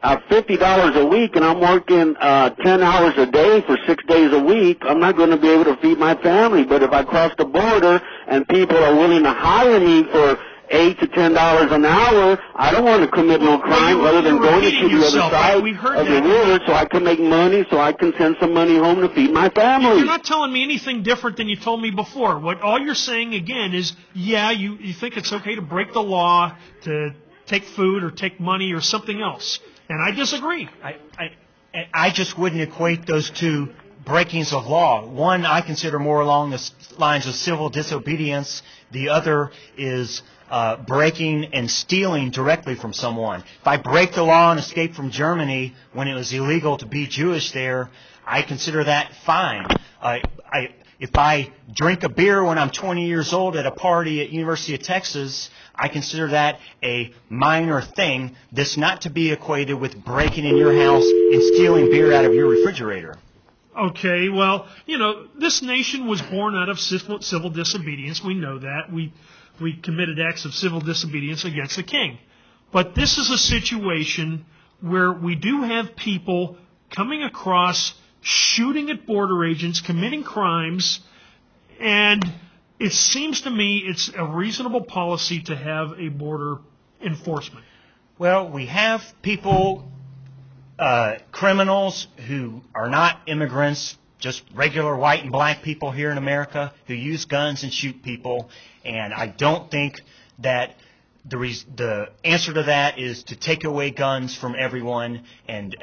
$50 a week, and I'm working 10 hours a day for 6 days a week, I'm not going to be able to feed my family. But if I cross the border and people are willing to hire me for $8 to $10 an hour, I don't want to commit no crime other than going to the other side of the river so I can make money, so I can send some money home to feed my family. You're not telling me anything different than you told me before. All you're saying again is, yeah, you think it's okay to break the law to take food or take money or something else. And I disagree. I just wouldn't equate those two breakings of law. One I consider more along the lines of civil disobedience. The other is breaking and stealing directly from someone. If I break the law and escape from Germany when it was illegal to be Jewish there, I consider that fine. If I drink a beer when I'm 20 years old at a party at University of Texas, I consider that a minor thing that's not to be equated with breaking in your house and stealing beer out of your refrigerator. Okay, well, this nation was born out of civil disobedience. We know that. We committed acts of civil disobedience against the king. But this is a situation where we do have people coming across, shooting at border agents, committing crimes, and it seems to me it's a reasonable policy to have a border enforcement. Well, we have people, criminals who are not immigrants, just regular white and black people here in America who use guns and shoot people, and I don't think that the answer to that is to take away guns from everyone and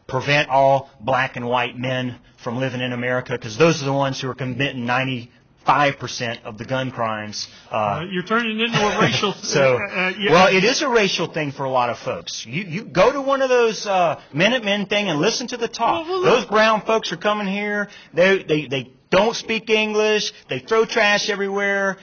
prevent all black and white men from living in America, because those are the ones who are committing 95% of the gun crimes. You're turning it into a racial thing. Well, it is a racial thing for a lot of folks. You go to one of those Minutemen thing and listen to the talk. Those brown folks are coming here. They don't speak English. They throw trash everywhere.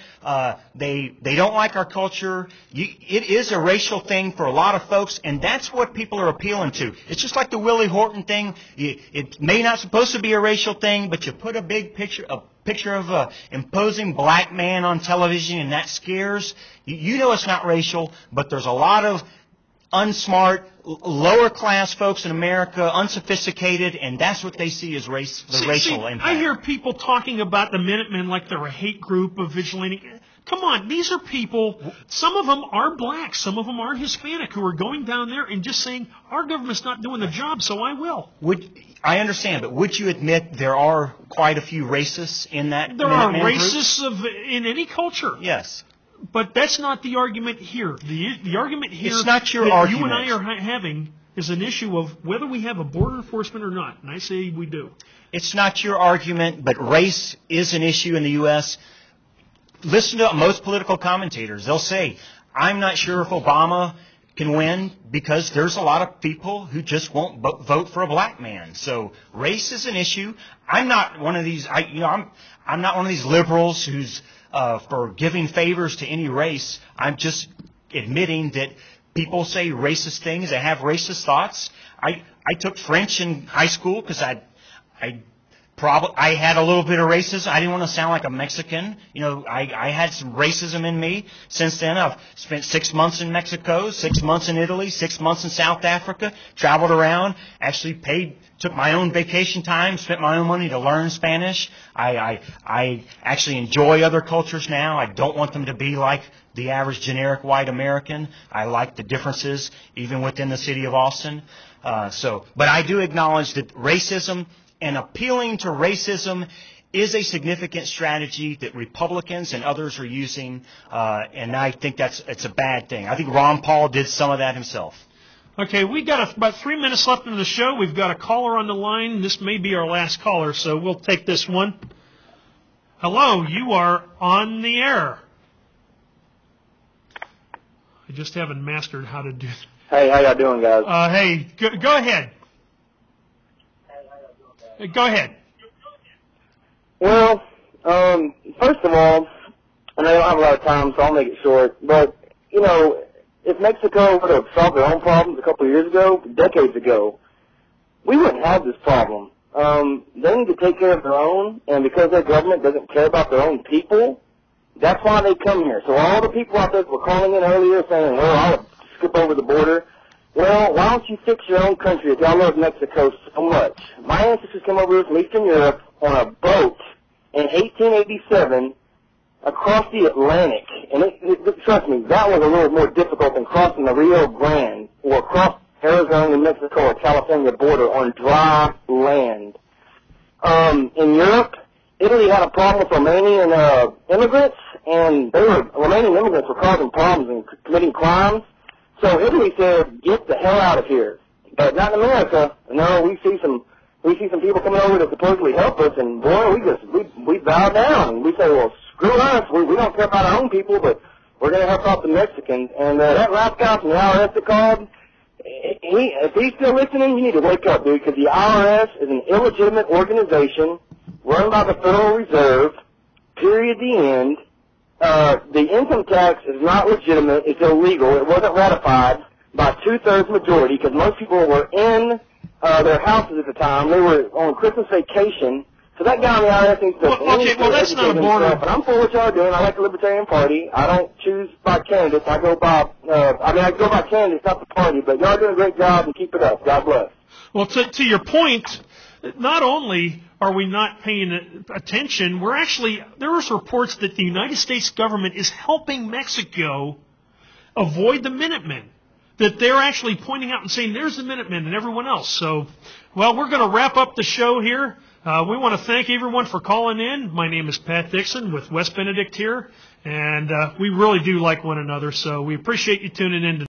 They don't like our culture. It is a racial thing for a lot of folks, and that's what people are appealing to. It's just like the Willie Horton thing. It may not supposed to be a racial thing, but you put a big picture of an imposing black man on television, and that scares. You know it's not racial, but there's a lot of unsmart, lower-class folks in America, unsophisticated, and that's what they see as racial impact. I hear people talking about the Minutemen like they're a hate group of vigilante. Come on, these are people, some of them are black, some of them are Hispanic, who are going down there and just saying, our government's not doing the job, so I will. I understand, but would you admit there are quite a few racists in that There are Minutemen racists in any culture. Yes. But that's not the argument here. The argument here it's not your that argument. you and I are having is an issue of whether we have a border enforcement or not, and I say we do. It's not your argument, but race is an issue in the U.S. Listen to most political commentators. They'll say, I'm not sure if Obama can win because there's a lot of people who just won't vote for a black man. So race is an issue. I'm not one of these. I'm not one of these liberals who's for giving favors to any race. I'm just admitting that people say racist things. They have racist thoughts. I took French in high school because I had a little bit of racism. I didn't want to sound like a Mexican. I had some racism in me. Since then, I've spent 6 months in Mexico, 6 months in Italy, 6 months in South Africa, traveled around, actually took my own vacation time, spent my own money to learn Spanish. I actually enjoy other cultures now. I don't want them to be like the average generic white American. I like the differences, even within the city of Austin. But I do acknowledge that racism and appealing to racism is a significant strategy that Republicans and others are using, and I think it's a bad thing. I think Ron Paul did some of that himself. Okay, we got about 3 minutes left in the show. We've got a caller on the line. This may be our last caller, so we'll take this one. Hello, you are on the air. I just haven't mastered how to do it. Hey, how y'all doing, guys? Hey, go ahead. Go ahead. Well, first of all, and I don't have a lot of time, so I'll make it short, but, if Mexico would have solved their own problems a couple of years ago, decades ago, we wouldn't have this problem. They need to take care of their own, and because their government doesn't care about their own people, that's why they come here. So all the people out there that were calling in earlier saying, well, I would skip over the border, well, why don't you fix your own country if y'all love Mexico so much? My ancestors came over here from Eastern Europe on a boat in 1887 across the Atlantic. And trust me, that was a little more difficult than crossing the Rio Grande or across Arizona, New Mexico, or California border on dry land. In Europe, Italy had a problem with Romanian immigrants, and Romanian immigrants were causing problems and committing crimes. So Italy said, get the hell out of here. But not in America. No, we see some people coming over to supposedly help us, and boy, we bow down. And we say, well, screw us. We don't care about our own people, but we're going to help out the Mexicans. And that last guy from the IRS that called, if he's still listening, you need to wake up, dude, because the IRS is an illegitimate organization run by the Federal Reserve, period, the end. The income tax is not legitimate. It's illegal. It wasn't ratified by 2/3 majority because most people were in their houses at the time. They were on Christmas vacation. So that guy on the IRS needs to that's not a border. But I'm for what y'all are doing. I like the Libertarian Party. I don't choose by candidates. I go by candidates, not the party. But y'all are doing a great job, and keep it up. God bless. Well, to your point, not only are we not paying attention, there is reports that the United States government is helping Mexico avoid the Minutemen, that they're actually pointing out and saying, there's the Minutemen and everyone else. So, well, we're going to wrap up the show here. We want to thank everyone for calling in. My name is Pat Dixon with Wes Benedict here, and we really do like one another, so we appreciate you tuning in today.